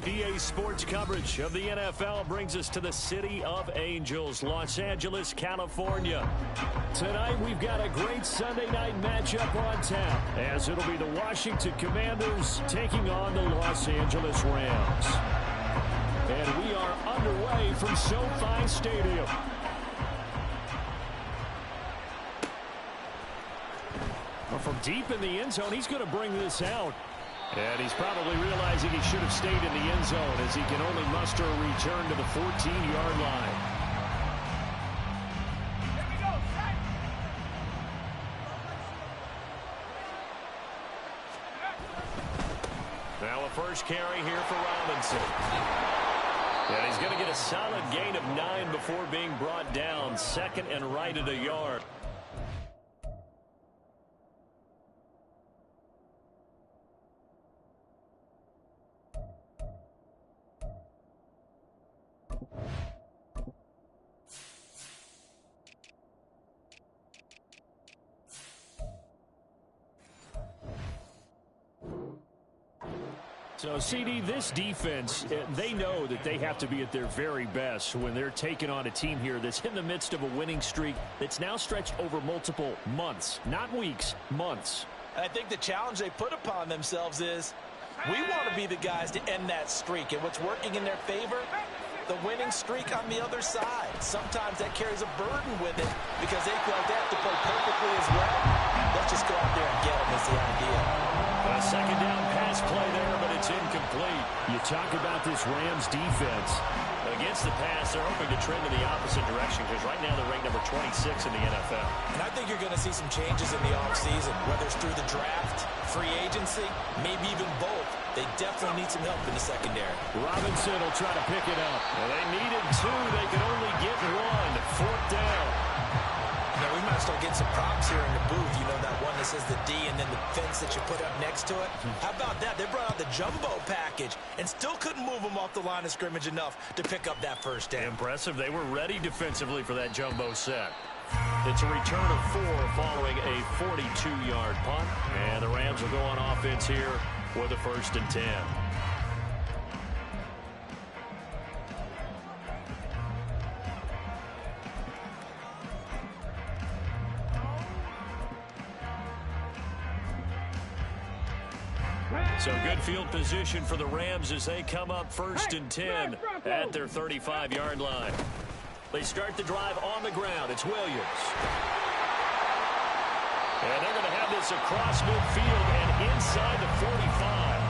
EA Sports coverage of the NFL brings us to the City of Angels, Los Angeles, California. Tonight, we've got a great Sunday night matchup on tap, as it'll be the Washington Commanders taking on the Los Angeles Rams. And we are underway from SoFi Stadium. Well, from deep in the end zone, he's going to bring this out. And he's probably realizing he should have stayed in the end zone, as he can only muster a return to the 14-yard line. Now a first carry here for Robinson. And he's going to get a solid gain of 9 before being brought down. Second and right at a yard. So, CD, this defense, they know that they have to be at their very best when they're taking on a team here that's in the midst of a winning streak that's now stretched over multiple months, not weeks, months. I think the challenge they put upon themselves is we want to be the guys to end that streak. And what's working in their favor? The winning streak on the other side. Sometimes that carries a burden with it because they feel like they have to play perfectly as well. Let's just go out there and get them is the idea. A second down pass play there, but it's incomplete. You talk about this Rams defense. Against the pass, they're hoping to trend in the opposite direction because right now they're ranked number 26 in the NFL. And I think you're going to see some changes in the offseason, whether it's through the draft, free agency, maybe even both. They definitely need some help in the secondary. Robinson will try to pick it up. Well, they needed 2. They could only get 1. 4th down. Now, we might start getting some props here in the booth. You know, that one that says the D and then the fence that you put up next to it. How about that? They brought out the jumbo package and still couldn't move them off the line of scrimmage enough to pick up that first down. Impressive. They were ready defensively for that jumbo set. It's a return of 4 following a 42-yard punt. And the Rams will go on offense here with a 1st and 10. So good field position for the Rams as they come up 1st and 10 at their 35-yard line. They start the drive on the ground. It's Williams. And they're going to have this across midfield and inside the 45.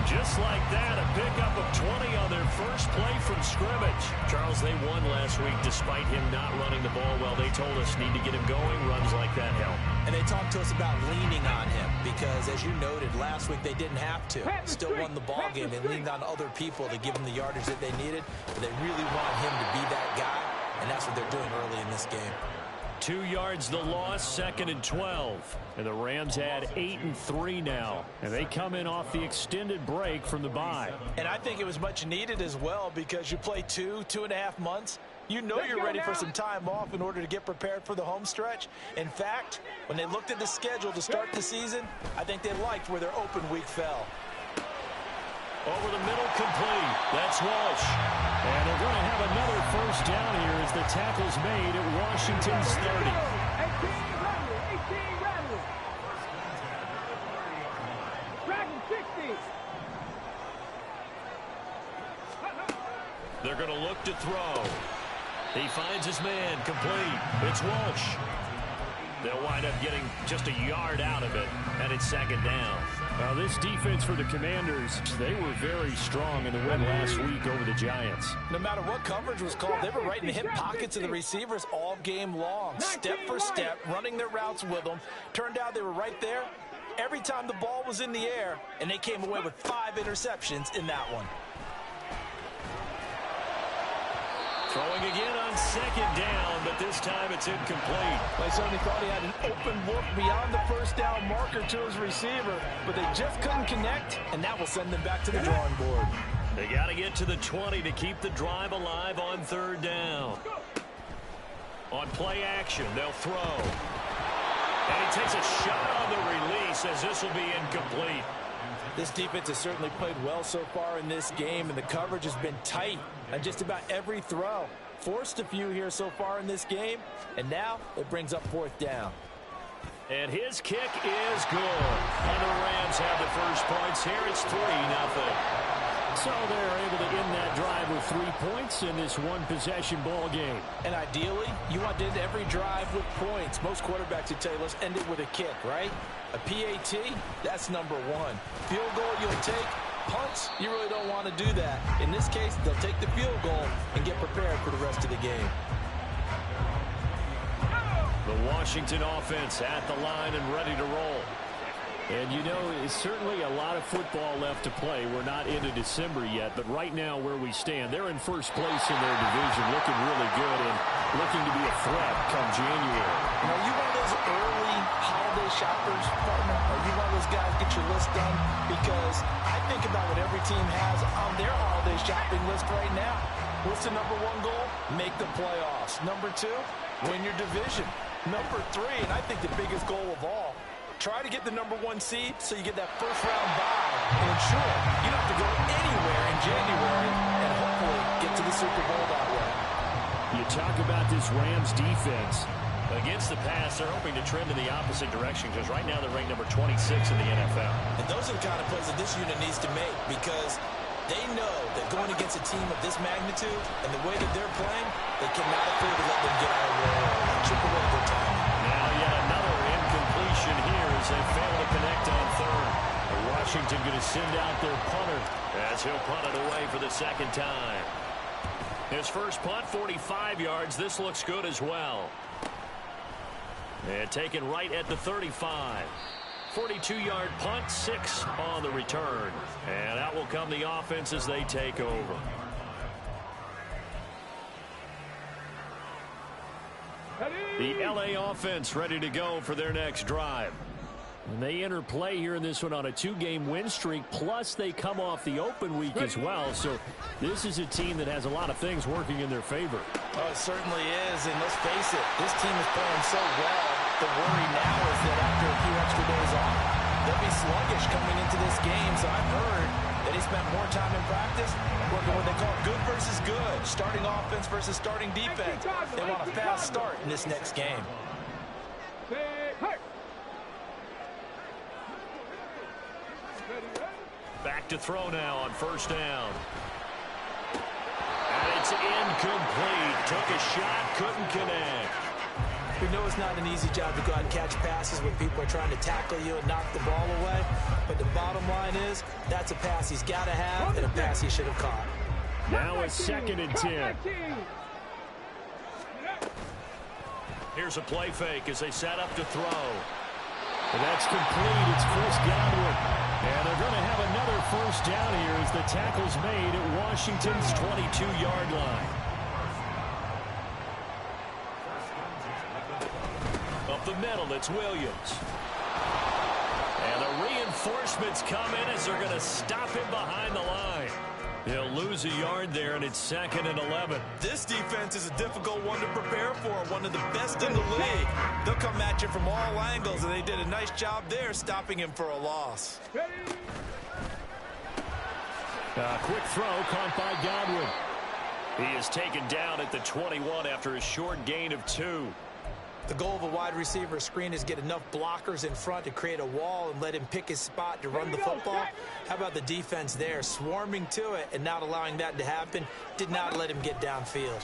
Just like that, a pickup of 20 on their first play from scrimmage. Charles, they won last week despite him not running the ball well. They told us need to get him going. Runs like that help. And they talked to us about leaning on him because, as you noted, last week they didn't have to. Still won the ball game. They leaned on other people to give them the yardage that they needed. But they really want him to be that guy, and that's what they're doing early in this game. 2 yards the loss, 2nd and 12. And the Rams had 8 and 3 now. And they come in off the extended break from the bye. And I think it was much needed as well because you play 2.5 months. You know you're ready for some time off in order to get prepared for the home stretch. In fact, when they looked at the schedule to start the season, I think they liked where their open week fell. Over the middle, complete. That's Walsh. And they're going to have another 1st down here as the tackle's made at Washington's 30. 18 Rattler. Dragon 60. They're going to look to throw. He finds his man, complete. It's Walsh. They'll wind up getting just a yard out of it, and it's 2nd down. Now, this defense for the Commanders, they were very strong in the win last week over the Giants. No matter what coverage was called, they were right in the hip pockets of the receivers all game long, step for step, running their routes with them. Turned out they were right there every time the ball was in the air, and they came away with 5 interceptions in that one. Throwing again on 2nd down, but this time it's incomplete. They certainly thought he had an open look beyond the 1st down marker to his receiver, but they just couldn't connect, and that will send them back to the drawing board. They got to get to the 20 to keep the drive alive on 3rd down. On play action, they'll throw. And he takes a shot on the release as this will be incomplete. This defense has certainly played well so far in this game, and the coverage has been tight on just about every throw. Forced a few here so far in this game, and now it brings up fourth down. And his kick is good. And the Rams have the first points here. It's 3-0. So they're able to end that drive with 3 points in this one-possession ball game. And ideally, you want to end every drive with points. Most quarterbacks would tell you, let's end it with a kick, right? A PAT, that's number one. Field goal you'll take. Punts, you really don't want to do that. In this case, they'll take the field goal and get prepared for the rest of the game. The Washington offense at the line and ready to roll. And you know, it's certainly a lot of football left to play. We're not into December yet, but right now where we stand, they're in first place in their division, looking really good and looking to be a threat come January. And are you one of those early holiday shoppers, partner? Are you one of those guys get your list done? Because I think about what every team has on their holiday shopping list right now. What's the number one goal? Make the playoffs. Number two, win your division. Number three, and I think the biggest goal of all, try to get the number one seed so you get that first round bye and ensure you don't have to go anywhere in January and hopefully get to the Super Bowl that way. You talk about this Rams defense. Against the pass, they're hoping to trend in the opposite direction because right now they're ranked number 26 in the NFL. And those are the kind of plays that this unit needs to make because they know that going against a team of this magnitude and the way that they're playing, they cannot afford to let them get out of their chip away at their time. Now yet another incompletion here as they fail to connect on third. Washington going to send out their punter as he'll punt it away for the second time. His first punt, 45 yards. This looks good as well. And taken right at the 35. 42-yard punt, 6 on the return. And out will come the offense as they take over. The LA offense ready to go for their next drive. And they enter play here in this one on a 2-game win streak, plus they come off the open week as well. So this is a team that has a lot of things working in their favor. Oh, it certainly is, and let's face it, this team is playing so well. The worry now is that after a few extra days off, they'll be sluggish coming into this game. So I've heard that he spent more time in practice working what they call good versus good, starting offense versus starting defense. They want a fast start in this next game. Back to throw now on first down. And it's incomplete. Took a shot, couldn't connect. We know it's not an easy job to go out and catch passes when people are trying to tackle you and knock the ball away. But the bottom line is, that's a pass he's got to have and a pass he should have caught. Now it's 2nd and 10. Here's a play fake as they set up to throw. And that's complete. It's Chris Godwin. And they're going to have another first down here as the tackle's made at Washington's 22-yard line. Up the middle, it's Williams. And the reinforcements come in as they're going to stop him behind the line. They'll lose a yard there, and it's 2nd and 11. This defense is a difficult one to prepare for, one of the best in the league. They'll come at you from all angles, and they did a nice job there stopping him for a loss. Quick throw caught by Godwin. He is taken down at the 21 after a short gain of 2. The goal of a wide receiver screen is get enough blockers in front to create a wall and let him pick his spot to run the football. How about the defense there, swarming to it and not allowing that to happen? Did not let him get downfield.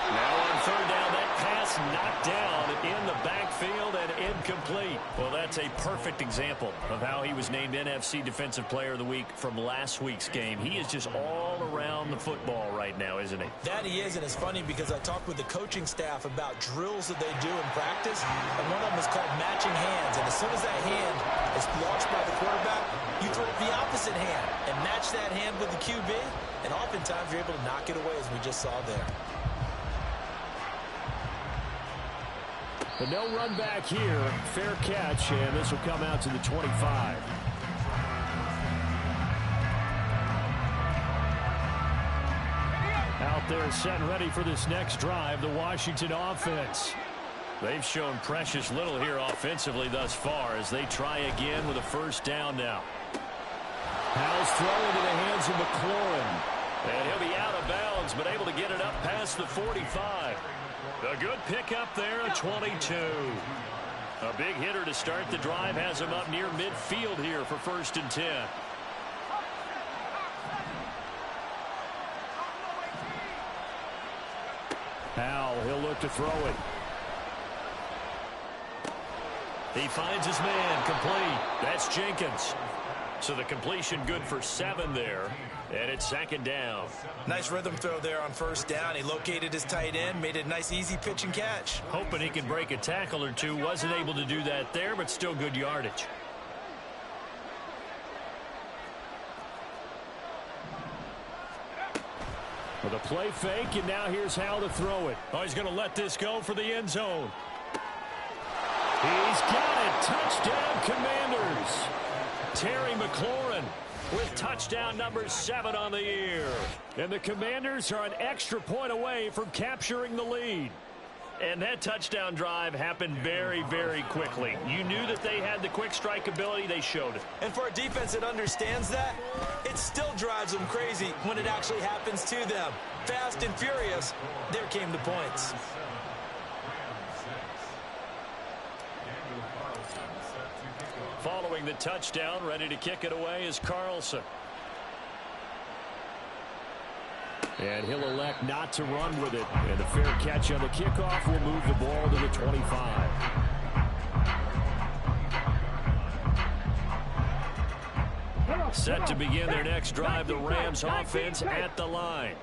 Now on third down, that pass knocked down in the backfield and incomplete. Well, that's a perfect example of how he was named NFC Defensive Player of the Week from last week's game. He is just all around the football right now, isn't he? That he is, and it's funny because I talked with the coaching staff about drills that they do in practice, and one of them is called matching hands. And as soon as that hand is launched by the quarterback, you throw the opposite hand and match that hand with the QB, and oftentimes you're able to knock it away, as we just saw there. But no run back here. Fair catch, and this will come out to the 25. Out there set and ready for this next drive, the Washington offense. They've shown precious little here offensively thus far as they try again with a first down now. Howell's throw into the hands of McLaurin. And he'll be out of bounds, but able to get it up past the 45. A good pickup there, a 22. A big hitter to start the drive has him up near midfield here for 1st and 10. Howell, he'll look to throw it. He finds his man, complete. That's Jenkins. So the completion good for 7 there, and it's 2nd down. Nice rhythm throw there on 1st down. He located his tight end, made a nice easy pitch and catch. Hoping he can break a tackle or two. Wasn't able to do that there, but still good yardage. With a play fake, and now here's how to throw it. Oh, he's going to let this go for the end zone. He's got it. Touchdown, Commanders. Terry McLaurin with touchdown number 7 on the year. And the Commanders are an extra point away from capturing the lead. And that touchdown drive happened very, very quickly. You knew that they had the quick strike ability. They showed it. And for a defense that understands that, it still drives them crazy when it actually happens to them. Fast and furious, there came the points. Following the touchdown, ready to kick it away is Carlson. And he'll elect not to run with it. And a fair catch on the kickoff will move the ball to the 25. Set to begin their next drive, the Rams offense at the line.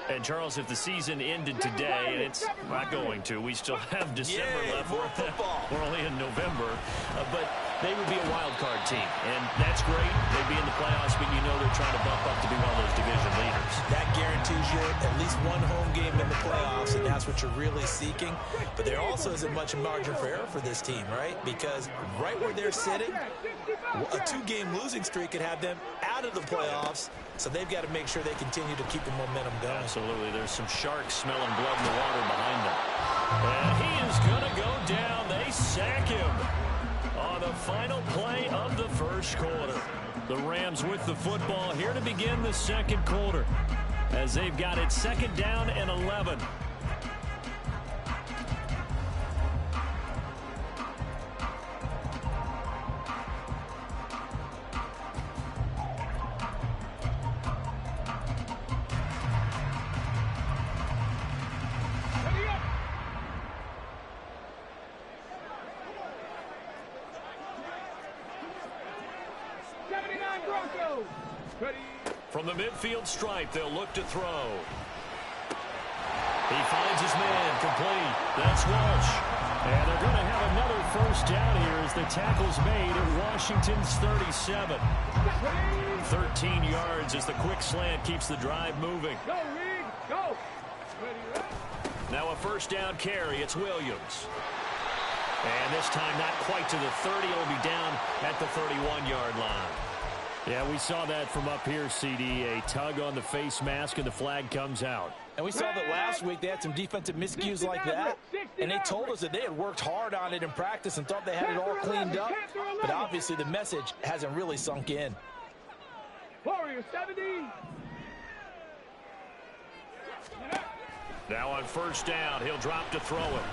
And, Charles, if the season ended today, and it's not going to, we still have December left. We're only in November. But they would be a wild card team, and that's great. They'd be in the playoffs, but you know they're trying to bump up to be one of those division leaders. That guarantees you at least one home game in the playoffs, and that's what you're really seeking. But there also isn't much margin for error for this team, right? Because right where they're sitting, a 2-game losing streak could have them out of the playoffs. So they've got to make sure they continue to keep the momentum going. Absolutely. There's some sharks smelling blood in the water behind them. And he is going to go down. They sack him on the final play of the first quarter. The Rams with the football here to begin the second quarter as they've got it 2nd down and 11. From the midfield stripe, they'll look to throw. He finds his man, complete. That's Walsh. And they're going to have another first down here as the tackle's made at Washington's 37. 13 yards as the quick slant keeps the drive moving. Go, Reed, go. Now a first down carry. It's Williams. And this time not quite to the 30. It'll be down at the 31-yard line. Yeah, we saw that from up here, CD. A tug on the face mask, and the flag comes out. And we saw that last week they had some defensive miscues like that, and they told us that they had worked hard on it in practice and thought they had it all cleaned up. But obviously the message hasn't really sunk in. Warrior 70. Now on first down, he'll drop to throw it.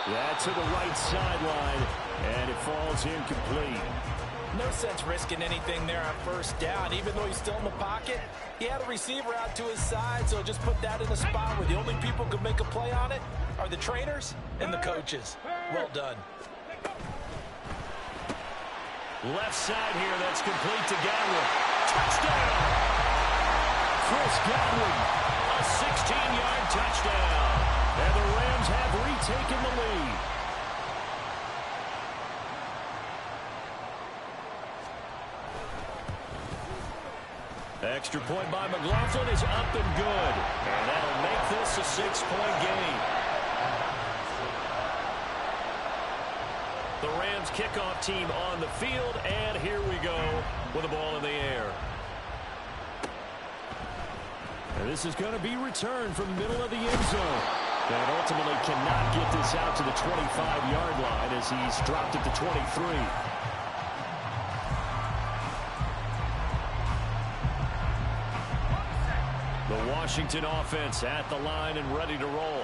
That's to the right sideline, and it falls incomplete. No sense risking anything there on first down. Even though he's still in the pocket, he had a receiver out to his side, so just put that in a spot where the only people who can make a play on it are the trainers and the coaches. Well done. Left side here, that's complete to Godwin. Touchdown! Chris Godwin, a 16-yard touchdown. And the Rams have retaken the lead. Extra point by McLaughlin is up and good. And that'll make this a 6-point game. The Rams kickoff team on the field, and here we go with the ball in the air. And this is going to be returned from the middle of the end zone. And ultimately cannot get this out to the 25-yard line as he's dropped it to 23. The Washington offense at the line and ready to roll.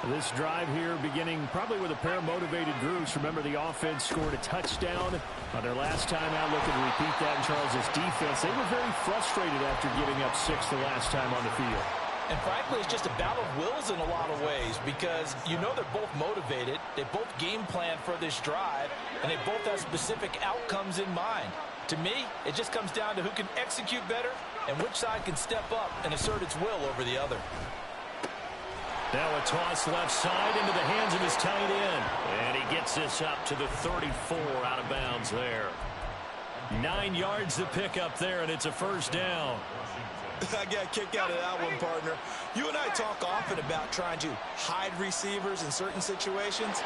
This drive here beginning probably with a pair of motivated groups. Remember, the offense scored a touchdown on their last time out. Looking to repeat that in Charles' defense. They were very frustrated after giving up 6 the last time on the field. And frankly, it's just a battle of wills in a lot of ways because you know they're both motivated. They both game plan for this drive, and they both have specific outcomes in mind. To me, it just comes down to who can execute better and which side can step up and assert its will over the other. Now a toss left side into the hands of his tight end. And he gets this up to the 34 out of bounds there. 9 yards to pick up there, and it's a first down. I got a kick out of that one, partner. You and I talk often about trying to hide receivers in certain situations,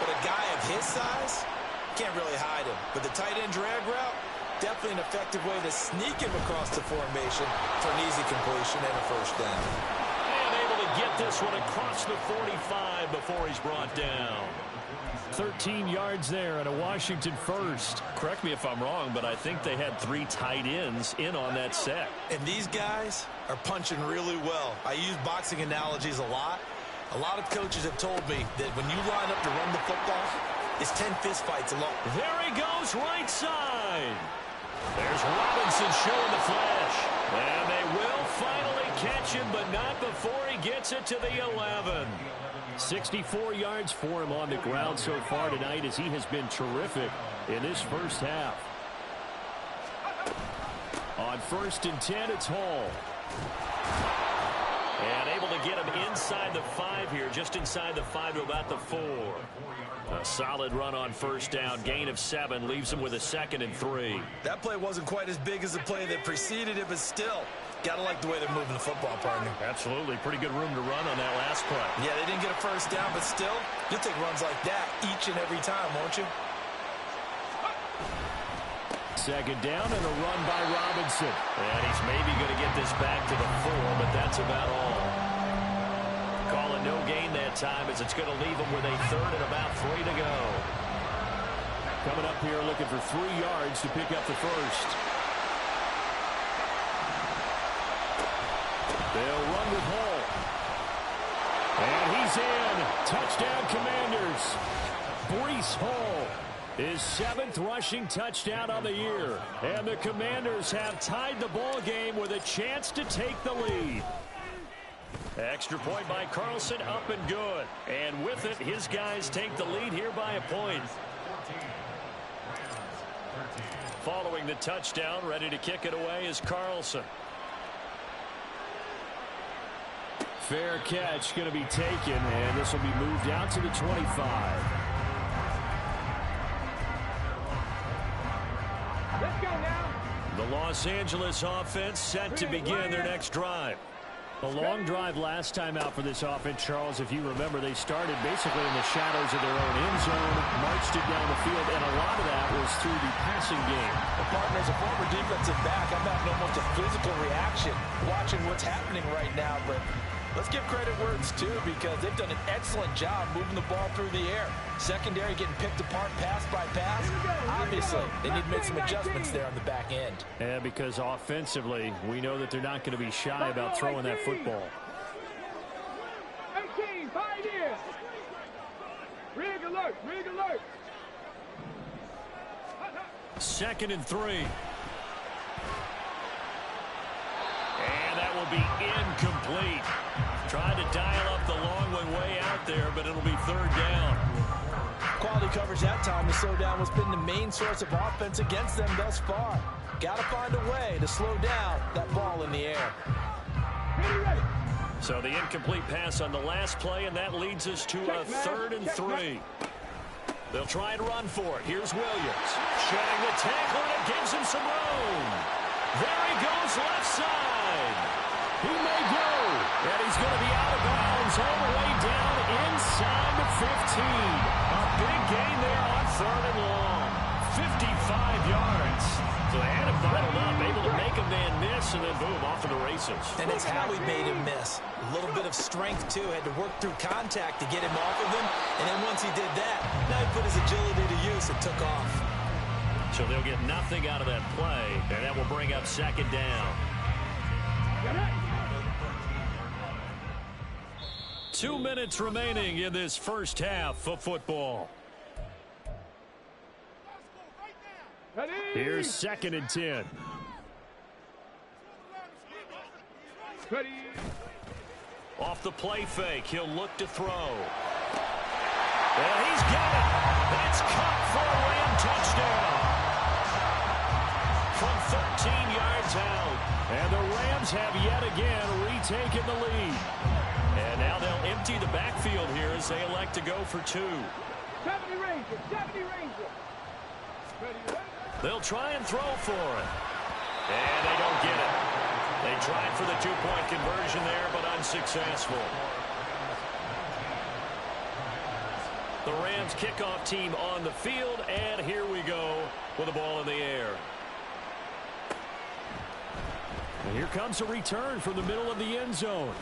but a guy of his size can't really hide him. But the tight end drag route, definitely an effective way to sneak him across the formation for an easy completion and a first down. Get this one across the 45 before he's brought down. 13 yards there and a Washington first. Correct me if I'm wrong, but I think they had 3 tight ends in on that set. And these guys are punching really well. I use boxing analogies a lot. A lot of coaches have told me that when you line up to run the football, it's 10 fist fights along. There he goes, right side. There's Robinson showing the flash. And they will finally catch him, but not before he gets it to the 11. 64 yards for him on the ground so far tonight as he has been terrific in this first half. On 1st and 10, it's Hall. And able to get him inside the 5 here, just inside the 5 to about the 4. A solid run on first down, gain of 7, leaves him with a 2nd and 3. That play wasn't quite as big as the play that preceded it, but still, gotta like the way they're moving the football, partner. Absolutely, pretty good room to run on that last play. Yeah, they didn't get a first down, but still, you'll take runs like that each and every time, won't you? 2nd down and a run by Robinson. And he's maybe going to get this back to the 4, but that's about all. Calling no gain that time as it's going to leave him with a 3rd and about 3 to go. Coming up here looking for 3 yards to pick up the first. They'll run with Hall. And he's in. Touchdown, Commanders. Breece Hall. His 7th rushing touchdown on the year. And the Commanders have tied the ball game with a chance to take the lead. Extra point by Carlson, up and good. And with it, his guys take the lead here by a point. Following the touchdown, ready to kick it away is Carlson. Fair catch going to be taken, and this will be moved out to the 25. Let's go now. The Los Angeles offense set to begin their next drive. A long drive last time out for this offense, Charles. If you remember, they started basically in the shadows of their own end zone, marched it down the field, and a lot of that was through the passing game. The partner, as a former defensive back, I'm having almost a physical reaction watching what's happening right now, but let's give credit where it's due because they've done an excellent job moving the ball through the air. Secondary getting picked apart pass by pass. Obviously, they need to make some adjustments there on the back end. Yeah, because offensively, we know that they're not going to be shy about throwing that football. 18, 5 years. Rig alert, rig alert. 2nd and 3. And that will be incomplete. Tried to dial up the long one way out there, but it'll be 3rd down. Quality coverage that time to slow down what's been the main source of offense against them thus far. Got to find a way to slow down that ball in the air. So the incomplete pass on the last play, and that leads us to a 3rd and 3. They'll try and run for it. Here's Williams. Shedding the tackle, and it gives him some room. There he goes, left side. He may go, and he's going to be out of bounds all the way down inside the 15. A big gain there on 3rd and long. 55 yards. So they had him bottled up, able to make a man miss, and then boom, off to the races. And it's how he made him miss. A little bit of strength, too. Had to work through contact to get him off of him. And then once he did that, now he put his agility to use and took off. So they'll get nothing out of that play, and that will bring up second down. 2 minutes remaining in this first half of football. Here's 2nd and 10. Ready. Off the play fake, he'll look to throw. And he's got it. That's caught for a Ram touchdown. From 13 yards out. And the Rams have yet again retaken the lead. And now they'll empty the backfield here as they elect to go for 2. 70 Ranger, 70 Ranger. Ready. They'll try and throw for it. And they don't get it. They tried for the 2-point conversion there, but unsuccessful. The Rams kickoff team on the field, and here we go with the ball in the air. And here comes a return from the middle of the end zone.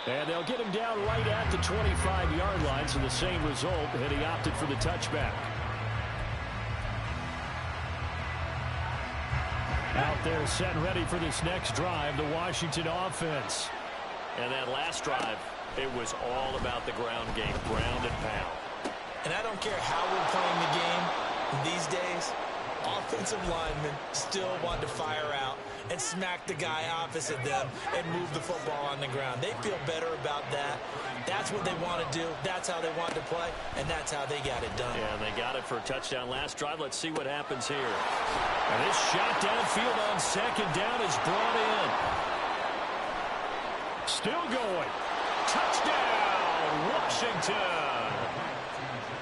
And they'll get him down right at the 25-yard line, so the same result, and he opted for the touchback. Out there set and ready for this next drive, the Washington offense. And that last drive, it was all about the ground game, ground and pound. And I don't care how we're playing the game these days, offensive linemen still want to fire out and smack the guy opposite them and move the football on the ground. They feel better about that. That's what they want to do. That's how they want to play, and that's how they got it done. Yeah, they got it for a touchdown last drive. Let's see what happens here. And this shot downfield on second down is brought in. Still going. Touchdown, Washington.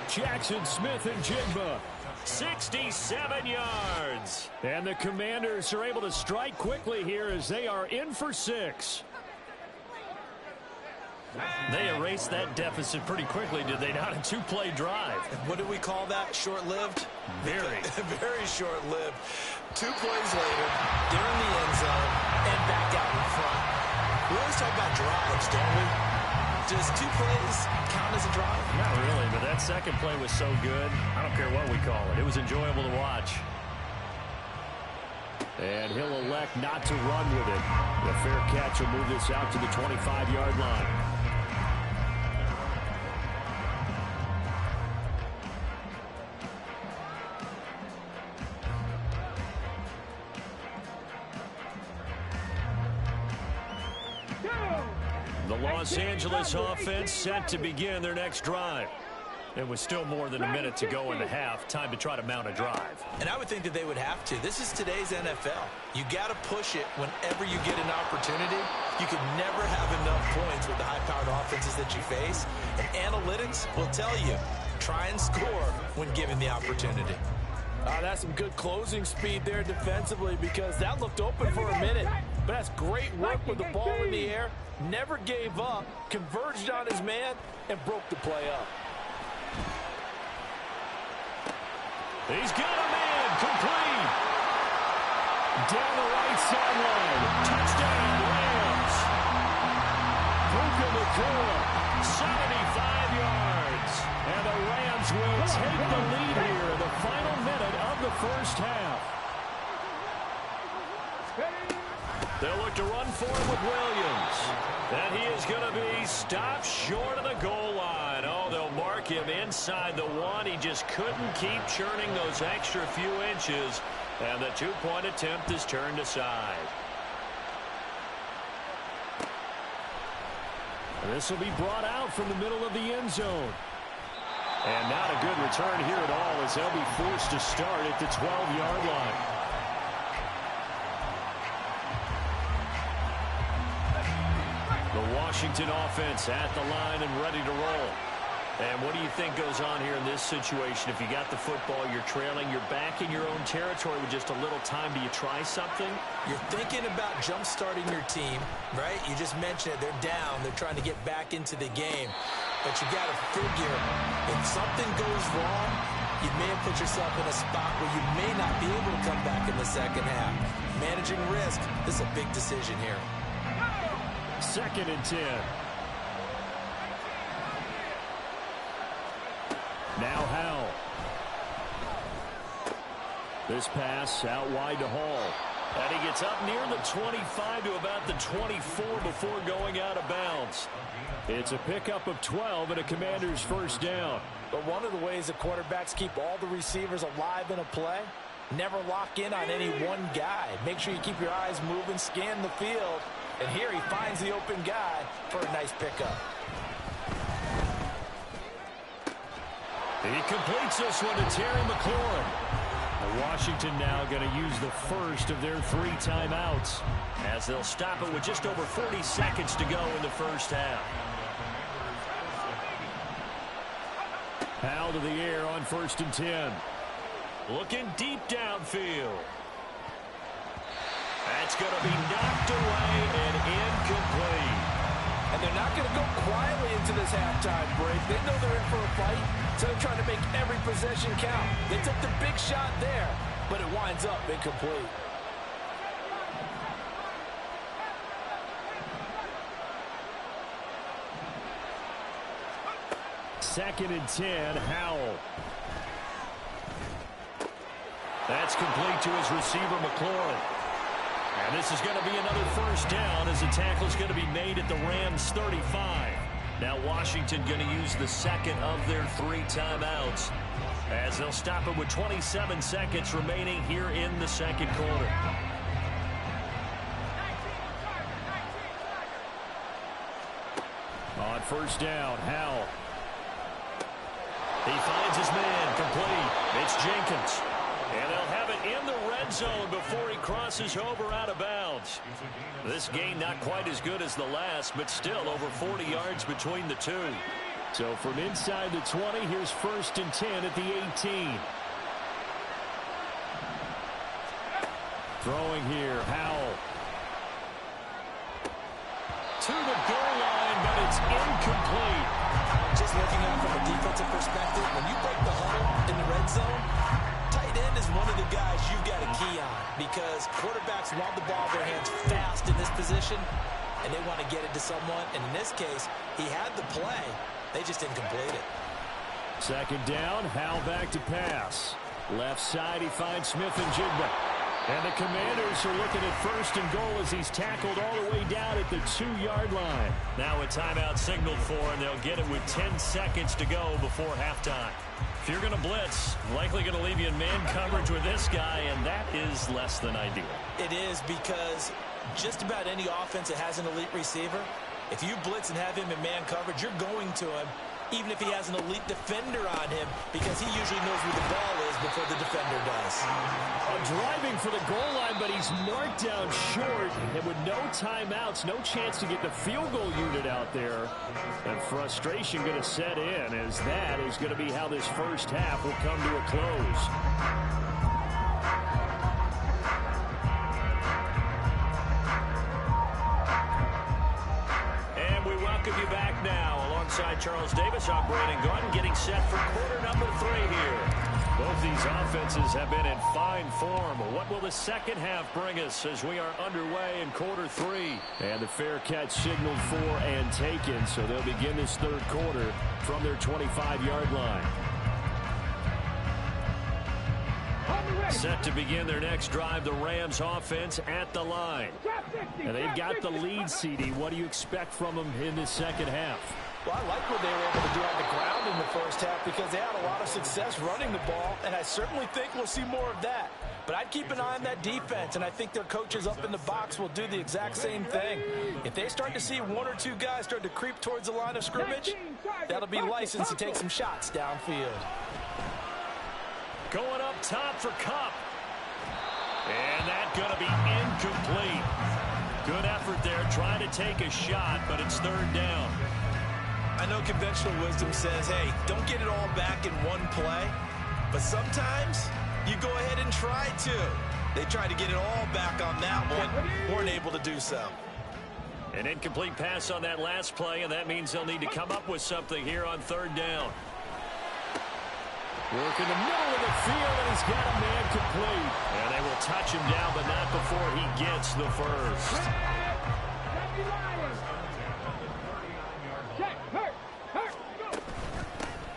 Jackson Smith and Jigba. 67 yards. And the Commanders are able to strike quickly here as they are in for 6. They erased that deficit pretty quickly, did they not? A 2-play drive. What do we call that? Short-lived? Very. Very short-lived. 2 plays later, they're in the end zone, and back out in front. We always talk about drives, don't we? Does 2 plays count as a drive? Not really, but that second play was so good. I don't care what we call it. It was enjoyable to watch. And he'll elect not to run with it. The fair catch will move this out to the 25-yard line. The Los Angeles offense set to begin their next drive. It was still more than a minute to go in the half. Time to try to mount a drive. And I would think that they would have to. This is today's NFL. You got to push it whenever you get an opportunity. You can never have enough points with the high-powered offenses that you face. And analytics will tell you, try and score when given the opportunity. That's some good closing speed there defensively because that looked open for a minute. But that's great work with the ball in the air. Never gave up, converged on his man, and broke the play up. He's got a man complete. Down the right sideline. Touchdown, Rams. Puka Nacua, 75 yards. And the Rams will take the lead here in the final minute of the first half. They'll look to run for it with Williams. And he is going to be stopped short of the goal line. Oh, they'll mark him inside the 1. He just couldn't keep churning those extra few inches. And the 2-point attempt is turned aside. This will be brought out from the middle of the end zone. And not a good return here at all as they'll be forced to start at the 12-yard line. The Washington offense at the line and ready to roll. And what do you think goes on here in this situation? If you got the football, you're trailing, you're back in your own territory with just a little time. Do you try something? You're thinking about jump-starting your team, right? You just mentioned it. They're down. They're trying to get back into the game. But you got to figure if something goes wrong, you you may have put yourself in a spot where you may not be able to come back in the second half. Managing risk, this is a big decision here. 2nd and 10. Now Howell. This pass out wide to Hall. And he gets up near the 25 to about the 24 before going out of bounds. It's a pickup of 12 and a Commander's first down. But one of the ways the quarterbacks keep all the receivers alive in a play, never lock in on any one guy. Make sure you keep your eyes moving, scan the field. And here he finds the open guy for a nice pickup. He completes this one to Terry McLaurin. Washington now going to use the first of their 3 timeouts as they'll stop it with just over 40 seconds to go in the first half. Howell to the air on 1st and 10. Looking deep downfield. That's going to be knocked away and incomplete. And they're not going to go quietly into this halftime break. They know they're in for a fight, so they're trying to make every possession count. They took the big shot there, but it winds up incomplete. Second and 10, Howell. That's complete to his receiver, McLaurin. And this is going to be another first down as the tackle is going to be made at the Rams' 35. Now Washington going to use the second of their 3 timeouts as they'll stop it with 27 seconds remaining here in the second quarter. On first down, Howell. He finds his man, complete. It's Jenkins. And they'll have it in the red zone before he crosses over out of bounds. This gain not quite as good as the last, but still over 40 yards between the two. So from inside the 20, here's 1st and 10 at the 18. Throwing here, Howell. To the goal line, but it's incomplete. Just looking at it from a defensive perspective, when you break the huddle in the red zone, tight end is one of the guys you've got to key on because quarterbacks want the ball in their hands fast in this position, and they want to get it to someone. And in this case, he had the play. They just didn't complete it. Second down, Howell back to pass. Left side, he finds Smith and Jigba. And the Commanders are looking at 1st and goal as he's tackled all the way down at the 2-yard line. Now a timeout signaled for, and they'll get it with 10 seconds to go before halftime. If you're going to blitz, likely going to leave you in man coverage with this guy, and that is less than ideal. It is because just about any offense that has an elite receiver, if you blitz and have him in man coverage, you're going to him, even if he has an elite defender on him, because he usually knows where the ball is before the defender does. Driving for the goal line, but he's marked down short, and with no timeouts, no chance to get the field goal unit out there. And frustration going to set in, as that is going to be how this first half will come to a close. Welcome you back now. Alongside Charles Davis, I'm Brandon Gaudin, getting set for quarter number 3 here. Both these offenses have been in fine form. What will the second half bring us as we are underway in quarter 3? And the fair catch signaled for and taken, so they'll begin this third quarter from their 25-yard line. Set to begin their next drive, the Rams offense at the line. And they've got the lead, CD. What do you expect from them in this second half? Well, I like what they were able to do on the ground in the first half because they had a lot of success running the ball, and I certainly think we'll see more of that. But I'd keep an eye on that defense, and I think their coaches up in the box will do the exact same thing. If they start to see 1 or 2 guys start to creep towards the line of scrimmage, that'll be license to take some shots downfield. Going up top for Kupp. And that's going to be incomplete. Good effort there, trying to take a shot, but it's third down. I know conventional wisdom says, hey, don't get it all back in one play. But sometimes you go ahead and try to. They tried to get it all back on that one. Weren't able to do so. An incomplete pass on that last play, and that means they'll need to come up with something here on third down. Working the middle of the field, and he's got a man complete. And they will touch him down, but not before he gets the first.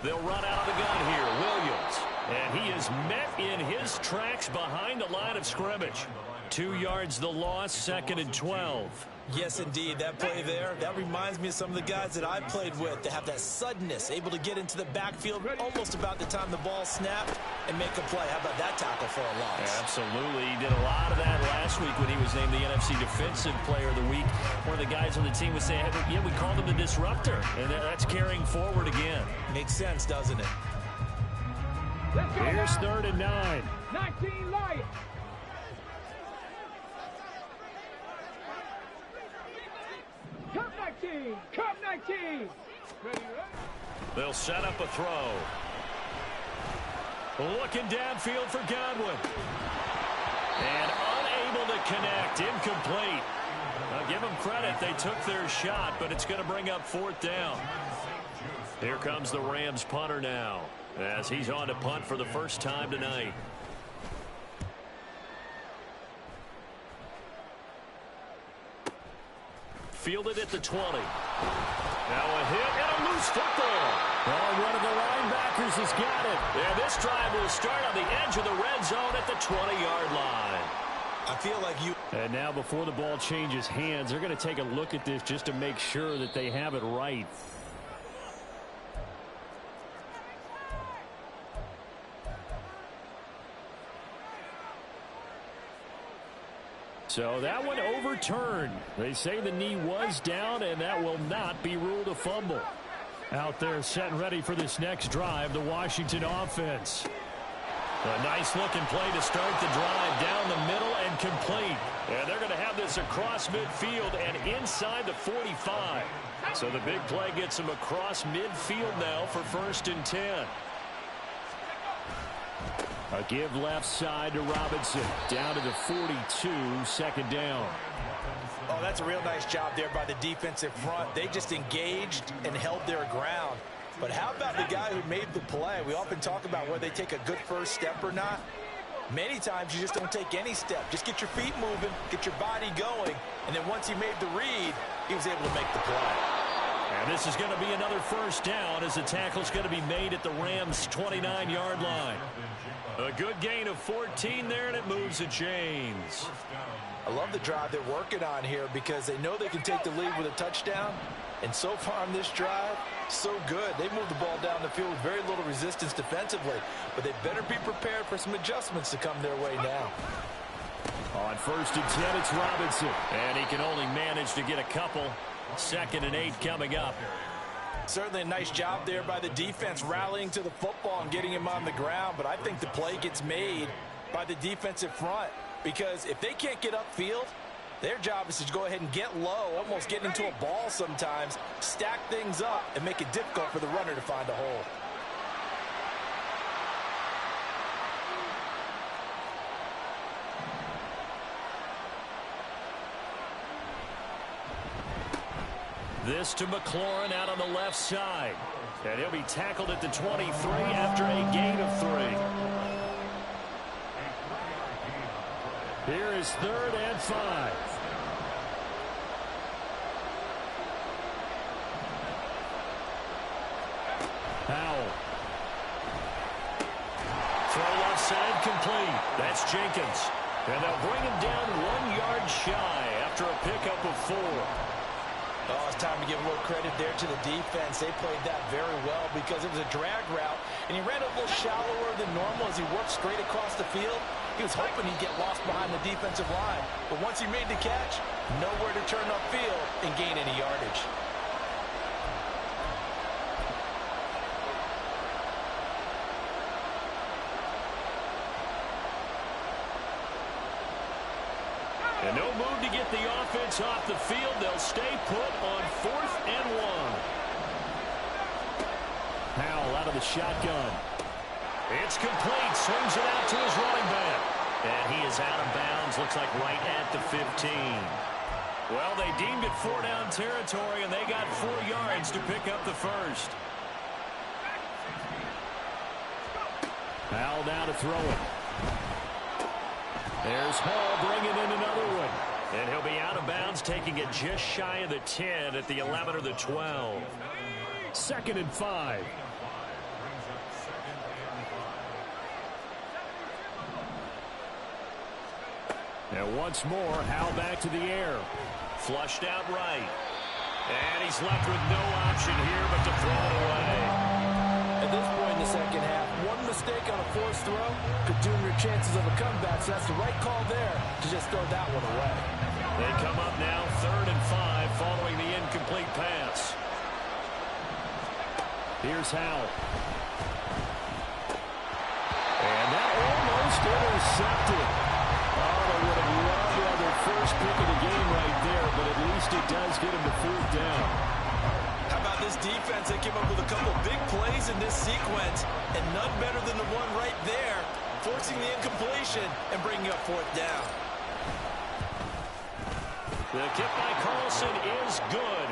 They'll run out of the gun here. Williams. And he is met in his tracks behind the line of scrimmage. 2 yards the loss, 2nd and 12. Yes, indeed. That play there, that reminds me of some of the guys that I played with. They have that suddenness, able to get into the backfield almost about the time the ball snapped and make a play. How about that tackle for a loss? Absolutely. He did a lot of that last week when he was named the NFC Defensive Player of the Week. One of the guys on the team was saying, hey, yeah, we called him the disruptor. And that's carrying forward again. Makes sense, doesn't it? Here's 3rd and 9. 19 Lions. Cup 19. Cup 19. They'll set up a throw. Looking downfield for Godwin. And unable to connect. Incomplete. I'll give them credit. They took their shot, but it's going to bring up 4th down. Here comes the Rams punter now, as he's on to punt for the first time tonight. Fielded at the 20. Now a hit and a loose football. Oh, one of the linebackers has got it. And this drive will start on the edge of the red zone at the 20-yard line. I feel like you... And now before the ball changes hands, they're going to take a look at this just to make sure that they have it right. So that one overturned. They say the knee was down, and that will not be ruled a fumble. Out there set and ready for this next drive, the Washington offense. A nice-looking play to start the drive down the middle and complete. And they're going to have this across midfield and inside the 45. So the big play gets them across midfield now for 1st and 10. A give left side to Robinson. Down to the 42, 2nd down. Oh, that's a real nice job there by the defensive front. They just engaged and held their ground. But how about the guy who made the play? We often talk about whether they take a good first step or not. Many times you just don't take any step. Just get your feet moving, get your body going, and then once he made the read, he was able to make the play. And this is going to be another 1st down as the tackle's going to be made at the Rams' 29-yard line. A good gain of 14 there, and it moves the chains. I love the drive they're working on here because they know they can take the lead with a touchdown. And so far on this drive, so good. They moved the ball down the field with very little resistance defensively. But they better be prepared for some adjustments to come their way now. On 1st and 10, it's Robinson. And he can only manage to get a couple. 2nd and 8 coming up. Certainly a nice job there by the defense rallying to the football and getting him on the ground. But I think the play gets made by the defensive front. Because if they can't get upfield, their job is to go ahead and get low, almost get into a ball sometimes, stack things up, and make it difficult for the runner to find a hole. This to McLaurin out on the left side. And he'll be tackled at the 23 after a gain of 3. Here is 3rd and 5. Powell. Throw left side complete. That's Jenkins. And they'll bring him down 1 yard shy after a pickup of 4. Oh, it's time to give a little credit there to the defense. They played that very well because it was a drag route, and he ran a little shallower than normal as he worked straight across the field. He was hoping he'd get lost behind the defensive line, but once he made the catch, nowhere to turn upfield and gain any yardage. And no move to get the offense off the field. They'll stay put on 4th and 1. Powell out of the shotgun. It's complete. Swings it out to his running back. And he is out of bounds. Looks like right at the 15. Well, they deemed it 4-down territory, and they got 4 yards to pick up the first. Howell now to throw it. There's Hall bringing in another one. And he'll be out of bounds, taking it just shy of the 10 at the 11 or the 12. 2nd and 5. And once more, Howell back to the air. Flushed out right. And he's left with no option here but to throw it away. At this point in the second half, one mistake on a forced throw could doom your chances of a comeback, so that's the right call there to just throw that one away. They come up now 3rd and 5 following the incomplete pass. Here's Howell. And that almost intercepted. Oh, they would have loved to have their first pick of the game right there, but at least it does get them to 4th down. How about this defense? They came up with a couple big plays in this sequence, and none better than the one right there, forcing the incompletion and bringing up 4th down. The kick by Carlson is good.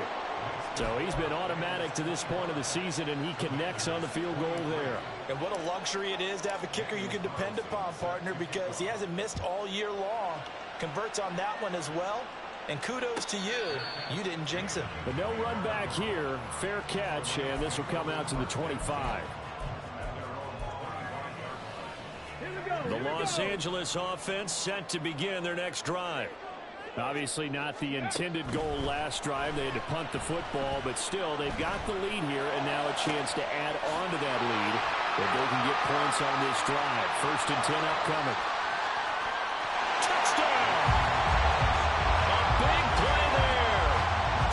So he's been automatic to this point of the season, and he connects on the field goal there. And what a luxury it is to have a kicker you can depend upon, partner, because he hasn't missed all year long. Converts on that one as well. And kudos to you. You didn't jinx him. But no run back here. Fair catch, and this will come out to the 25. The Los Angeles offense set to begin their next drive. Obviously not the intended goal last drive. They had to punt the football, but still, they've got the lead here, and now a chance to add on to that lead if they can get points on this drive. 1st and 10 upcoming. Touchdown! A big play there.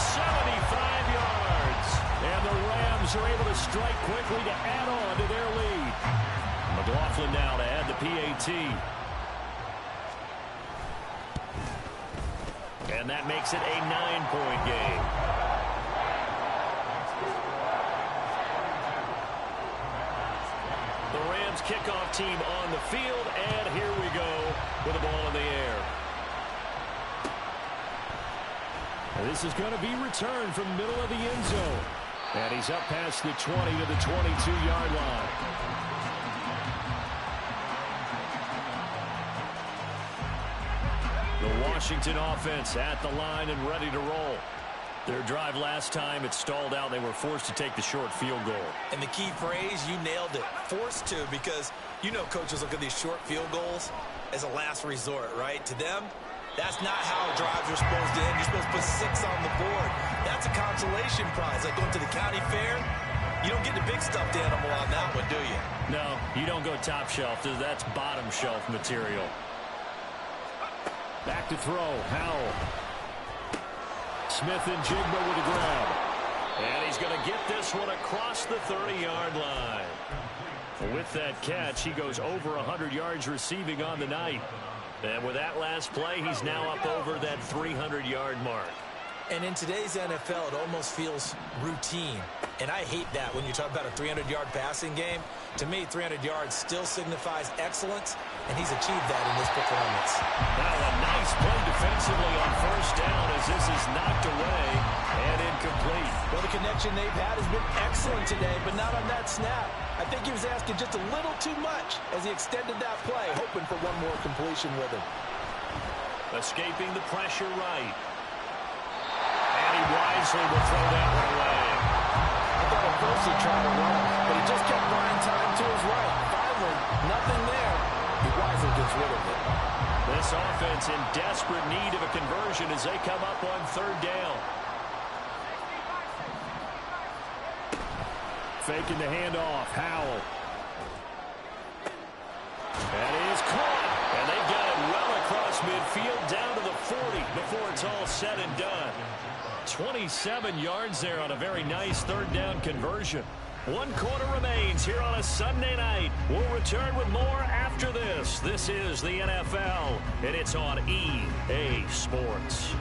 75 yards. And the Rams are able to strike quickly to add on to their lead. McLaughlin now to add the PAT. And that makes it a 9-point game. The Rams kickoff team on the field, and here we go with the ball in the air. And this is going to be returned from the middle of the end zone. And he's up past the 20 to the 22-yard line. The Washington offense at the line and ready to roll. Their drive last time, it stalled out. They were forced to take the short field goal. And the key phrase, you nailed it. Forced to, because you know coaches look at these short field goals as a last resort, right? To them, that's not how drives are supposed to end. You're supposed to put 6 on the board. That's a consolation prize. Like going to the county fair, you don't get the big stuffed animal on that one, do you? No, you don't go top shelf. That's bottom shelf material. Back to throw, Howell. Smith and Jigba with a grab. And he's going to get this one across the 30-yard line. With that catch, he goes over 100 yards receiving on the night. And with that last play, he's now up over that 300-yard mark. And in today's NFL, it almost feels routine. And I hate that when you talk about a 300-yard passing game. To me, 300 yards still signifies excellence, and he's achieved that in this performance. Now a nice play defensively on 1st down as this is knocked away and incomplete. Well, the connection they've had has been excellent today, but not on that snap. I think he was asking just a little too much as he extended that play, hoping for one more completion with him. Escaping the pressure right. And he wisely will throw that one away. I thought at first he tried to run, but he just kept buying time to his right. Finally, nothing there. He wisely gets rid of it. This offense in desperate need of a conversion as they come up on 3rd down. Faking the handoff, Howell. That is caught. And they've got it well across midfield down to the 40 before it's all said and done. 27 yards there on a very nice 3rd down conversion. 1 quarter remains here on a Sunday night. We'll return with more after this. This is the NFL, and it's on EA Sports.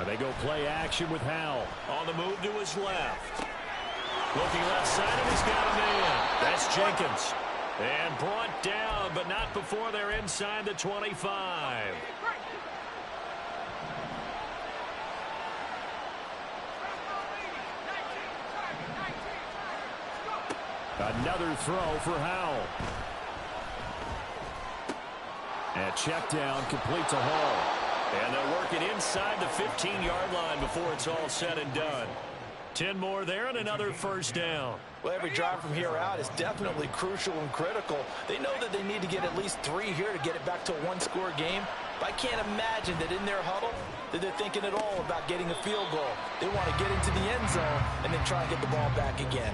They go play action with Howell. On the move to his left. Looking left side, and he's got a man. That's Jenkins. And brought down, but not before they're inside the 25. Another throw for Howell. And check down, complete to Hall. And they'll work it inside the 15-yard line before it's all said and done. 10 more there and another first down. Well, every drive from here out is definitely crucial and critical. They know that they need to get at least 3 here to get it back to a one-score game. But I can't imagine that in their huddle that they're thinking at all about getting a field goal. They want to get into the end zone and then try and get the ball back again.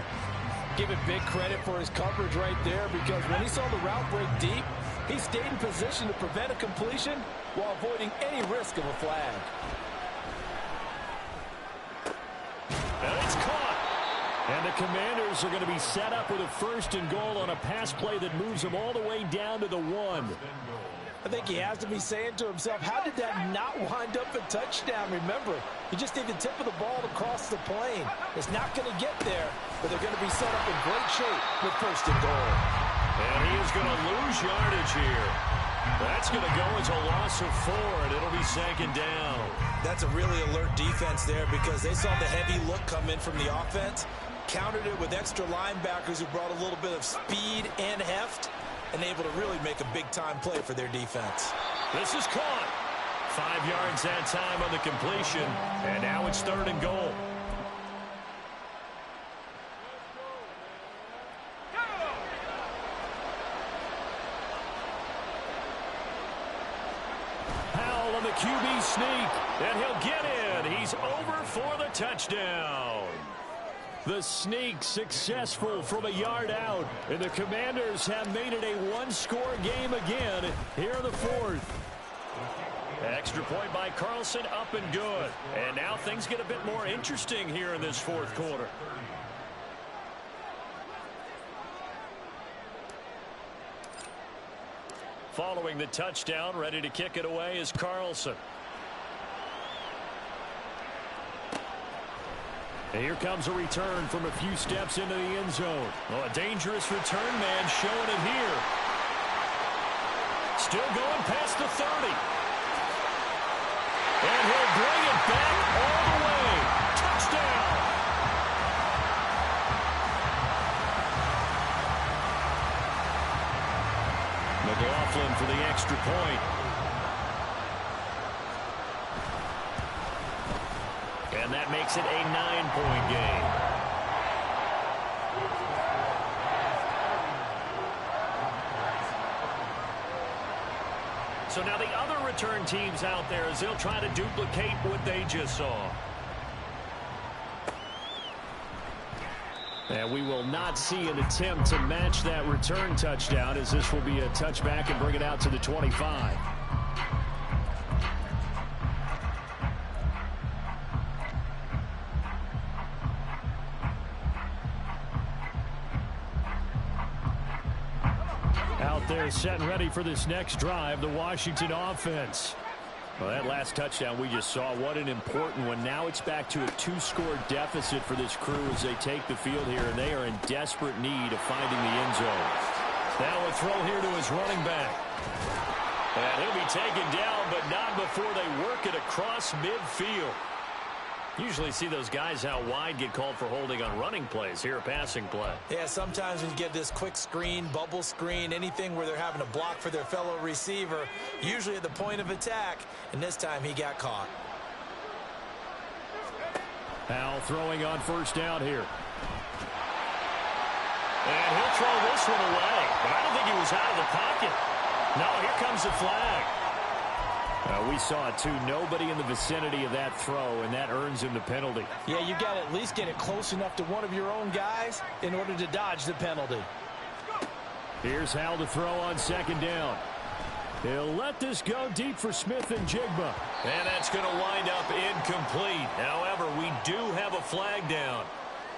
Give it big credit for his coverage right there, because when he saw the route break deep, he stayed in position to prevent a completion while avoiding any risk of a flag. And it's caught. And the Commanders are going to be set up with a 1st and goal on a pass play that moves them all the way down to the 1. I think he has to be saying to himself, how did that not wind up a touchdown? Remember, you just need the tip of the ball to cross the plane. It's not going to get there, but they're going to be set up in great shape with 1st and goal. And he is going to lose yardage here. That's going to go as a loss of 4, and it'll be 2nd down. That's a really alert defense there, because they saw the heavy look come in from the offense, countered it with extra linebackers who brought a little bit of speed and heft, and able to really make a big-time play for their defense. This is caught. 5 yards that time on the completion, and now it's 3rd and goal. Howell on the QB sneak, and he'll get in. He's over for the touchdown. The sneak successful from a yard out, and the Commanders have made it a one-score game again here in the 4th. Extra point by Carlson, up and good. And now things get a bit more interesting here in this 4th quarter. Following the touchdown, ready to kick it away is Carlson. And here comes a return from a few steps into the end zone. Oh, a dangerous return man showing it here. Still going past the 30. And he'll bring it back all the way. Touchdown. McLaughlin for the extra point. And that makes it a 9-point game. So now the other return teams out there, as they'll try to duplicate what they just saw. And we will not see an attempt to match that return touchdown, as this will be a touchback and bring it out to the 25. Out there set and ready for this next drive, the Washington offense. Well, that last touchdown we just saw, what an important one. Now it's back to a 2-score deficit for this crew as they take the field here, and they are in desperate need of finding the end zone. Now a throw here to his running back. And he'll be taken down, but not before they work it across midfield. Usually see those guys out wide get called for holding on running plays. Here a passing play. Yeah, sometimes when you get this quick screen, bubble screen, anything where they're having to block for their fellow receiver, usually at the point of attack, and this time he got caught. Howell throwing on 1st down here. And he'll throw this one away. But I don't think he was out of the pocket. No, here comes the flag. We saw it too. Nobody in the vicinity of that throw, and that earns him the penalty. Yeah, you got to at least get it close enough to one of your own guys in order to dodge the penalty. Here's Howell to throw on 2nd down. He'll let this go deep for Smith and Jigba. And that's going to wind up incomplete. However, we do have a flag down.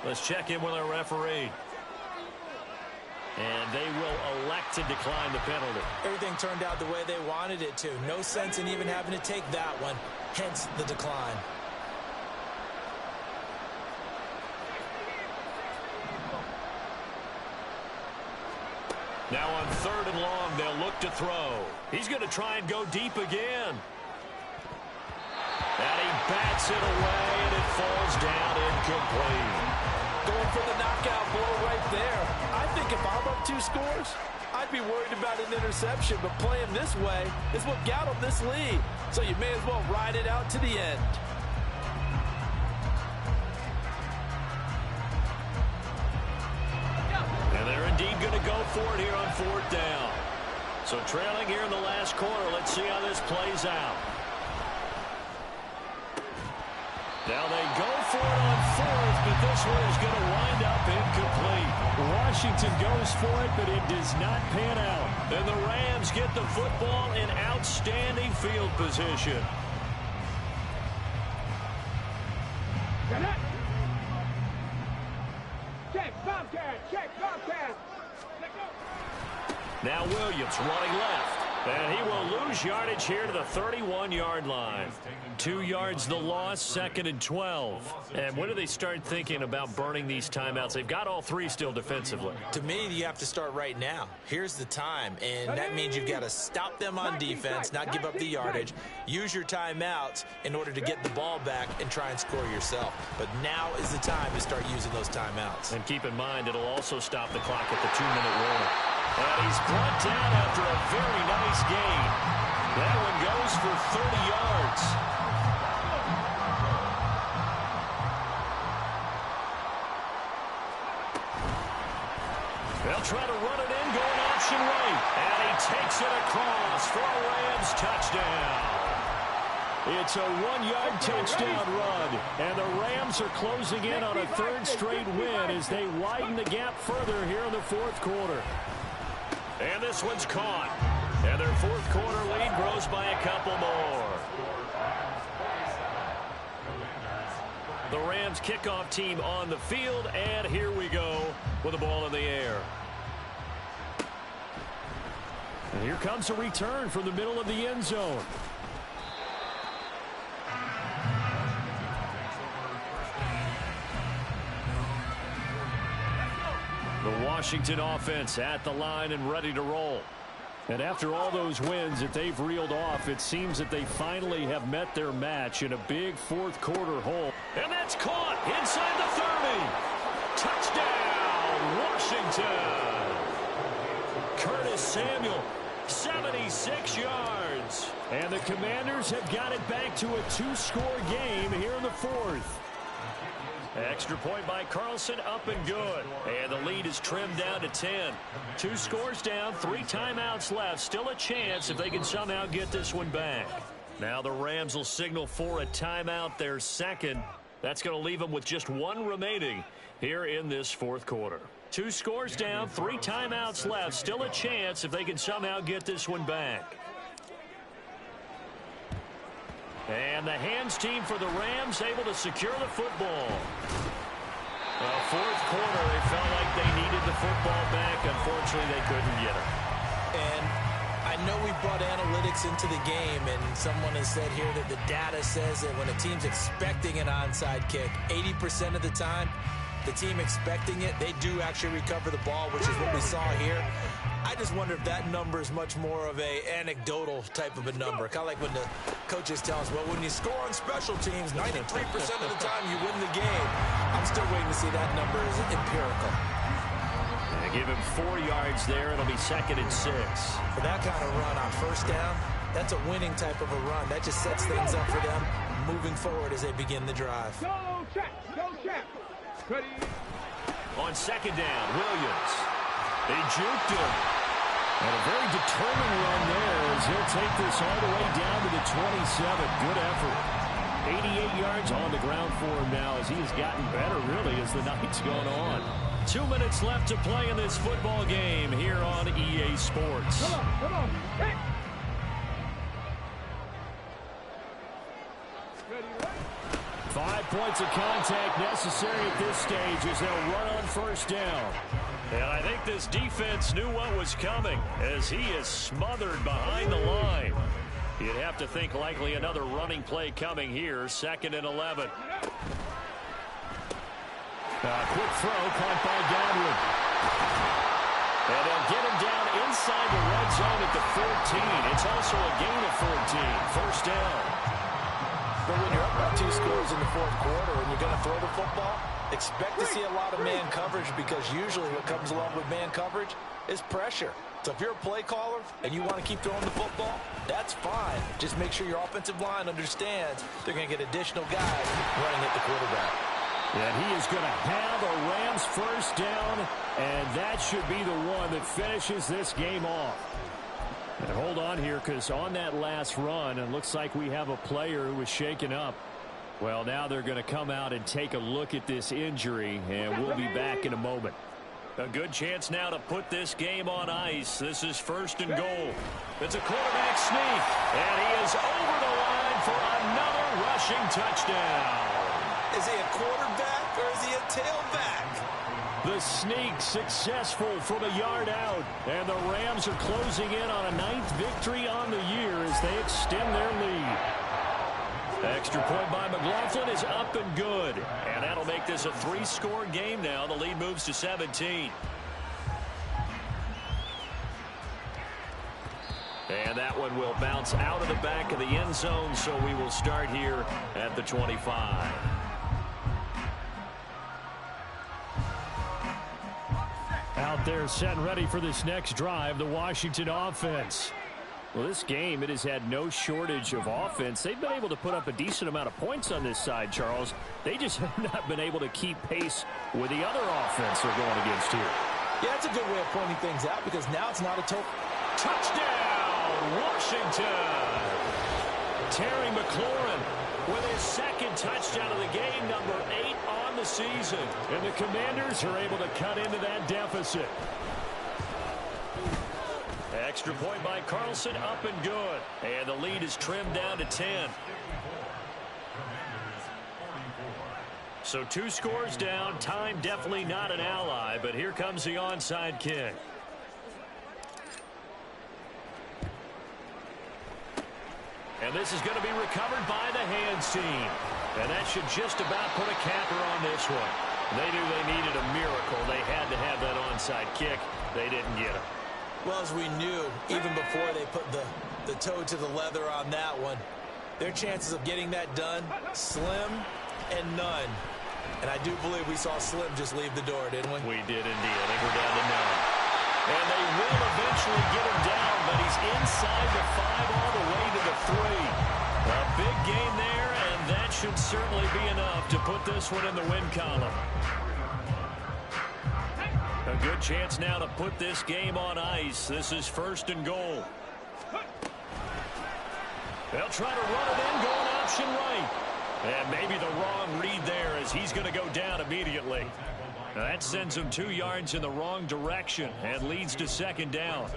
Let's check in with our referee. And they will elect to decline the penalty. Everything turned out the way they wanted it to. No sense in even having to take that one. Hence the decline. Now on 3rd and long, they'll look to throw. He's going to try and go deep again. And he bats it away, and it falls down incomplete. Going for the knockout blow right there. I 2 scores, I'd be worried about an interception, but playing this way is what got them this lead. So you may as well ride it out to the end. And they're indeed going to go for it here on 4th down. So trailing here in the last quarter. Let's see how this plays out. Now they go for it on 4th, but this one is going to wind up incomplete. Washington goes for it, but it does not pan out. And the Rams get the football in outstanding field position. Check, Bobcat, check, Bobcat. Now Williams running left. And he will lose yardage here to the 31-yard line. 2 yards the loss, 2nd and 12. And when do they start thinking about burning these timeouts? They've got all 3 still defensively. To me, you have to start right now. Here's the time, and that means you've got to stop them on defense, not give up the yardage, use your timeouts in order to get the ball back and try and score yourself. But now is the time to start using those timeouts. And keep in mind, it'll also stop the clock at the 2-minute warning. And he's brought down after a very nice gain. That one goes for 30 yards. They'll try to run it in, going option right. And he takes it across for a Rams touchdown. It's a 1-yard touchdown run. And the Rams are closing in on a 3rd straight win as they widen the gap further here in the 4th quarter. And this one's caught. And their 4th quarter lead grows by a couple more. The Rams kickoff team on the field, and here we go with the ball in the air. And here comes a return from the middle of the end zone. The Washington offense at the line and ready to roll. And after all those wins that they've reeled off, it seems that they finally have met their match in a big 4th quarter hole. And that's caught inside the 30. Touchdown, Washington. Curtis Samuel, 76 yards. And the Commanders have got it back to a 2-score game here in the 4th. Extra point by Carlson, up and good. And the lead is trimmed down to 10. 2 scores down, 3 timeouts left. Still a chance if they can somehow get this one back. Now the Rams will signal for a timeout, their 2nd. That's going to leave them with just 1 remaining here in this 4th quarter. 2 scores down, 3 timeouts left. Still a chance if they can somehow get this one back. And the hands team for the Rams able to secure the football. Well, 4th quarter, they felt like they needed the football back. Unfortunately, they couldn't get it. And I know we brought analytics into the game, and someone has said here that the data says that when a team's expecting an onside kick, 80% of the time, the team expecting it, they do actually recover the ball, which is what we saw here. I just wonder if that number is much more of a anecdotal type of a number. Kind of like when the coaches tell us, well, when you score on special teams, 93% of the time you win the game. I'm still waiting to see that number is empirical. They give him 4 yards there. It'll be 2nd and 6. For that kind of run on 1st down, that's a winning type of a run. That just sets things up for them moving forward as they begin the drive. Go check, go check. Ready. On 2nd down, Williams. They juked him. And a very determined run there as he'll take this all the way down to the 27. Good effort. 88 yards on the ground for him now as he has gotten better, really, as the night's gone on. 2 minutes left to play in this football game here on EA Sports. Come on. Hey. Ready. 5 points of contact necessary at this stage as they'll run on 1st down. And I think this defense knew what was coming as he is smothered behind the line. You'd have to think likely another running play coming here, 2nd and 11. Quick throw caught by Godwin. And they'll get him down inside the red zone at the 14. It's also a gain of 14. 1st down. But when you're up by 2 scores in the 4th quarter and you're going to throw the football, Expect to see a lot of man coverage because usually what comes along with man coverage is pressure. So if you're a play caller and you want to keep throwing the football, that's fine. Just make sure your offensive line understands they're going to get additional guys running at the quarterback. And he is going to have a Rams first down, and that should be the one that finishes this game off. And hold on here, because on that last run, it looks like we have a player who was shaken up. Well, now they're going to come out and take a look at this injury, and we'll be back in a moment. A good chance now to put this game on ice. This is first and goal. It's a quarterback sneak, and he is over the line for another rushing touchdown. Is he a quarterback or is he a tailback? The sneak successful from a yard out, and the Rams are closing in on a 9th victory on the year as they extend their lead. Extra point by McLaughlin is up and good, and that'll make this a 3-score game now. The lead moves to 17. And that one will bounce out of the back of the end zone, so we will start here at the 25. Out there set and ready for this next drive, the Washington offense. Well, this game, it has had no shortage of offense. They've been able to put up a decent amount of points on this side, Charles. They just have not been able to keep pace with the other offense they're going against here. Yeah, that's a good way of pointing things out because now it's not a total. Touchdown, Washington! Terry McLaurin with his second touchdown of the game, number 8 on the season. And the Commanders are able to cut into that deficit. Extra point by Carlson, up and good. And the lead is trimmed down to 10. So 2 scores down. Time definitely not an ally, but here comes the onside kick. And this is going to be recovered by the hands team. And that should just about put a capper on this one. They knew they needed a miracle. They had to have that onside kick. They didn't get it. Well, as we knew, even before they put the toe to the leather on that one, their chances of getting that done, slim and none. And I do believe we saw Slim just leave the door, didn't we? We did indeed. I think we're down to none. And they will eventually get him down, but he's inside the 5 all the way to the 3. A big gain there, and that should certainly be enough to put this one in the win column. A good chance now to put this game on ice. This is first and goal. They'll try to run it in, going option right. And maybe the wrong read there as he's going to go down immediately. Now that sends him 2 yards in the wrong direction and leads to second down.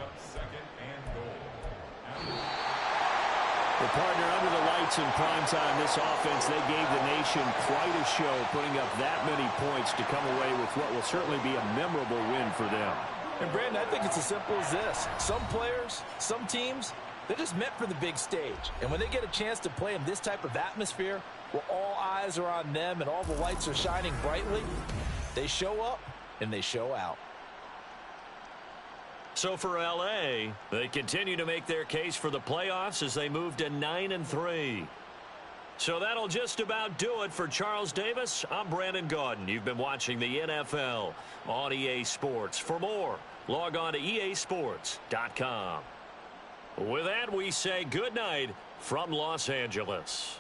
The partner under the lights in primetime, this offense, they gave the nation quite a show, putting up that many points to come away with what will certainly be a memorable win for them. And Brandon, I think it's as simple as this. Some players, some teams, they're just meant for the big stage. And when they get a chance to play in this type of atmosphere, where all eyes are on them and all the lights are shining brightly, they show up and they show out. So for L.A., they continue to make their case for the playoffs as they move to 9-3. So that'll just about do it for Charles Davis. I'm Brandon Gaudin. You've been watching the NFL on EA Sports. For more, log on to easports.com. With that, we say good night from Los Angeles.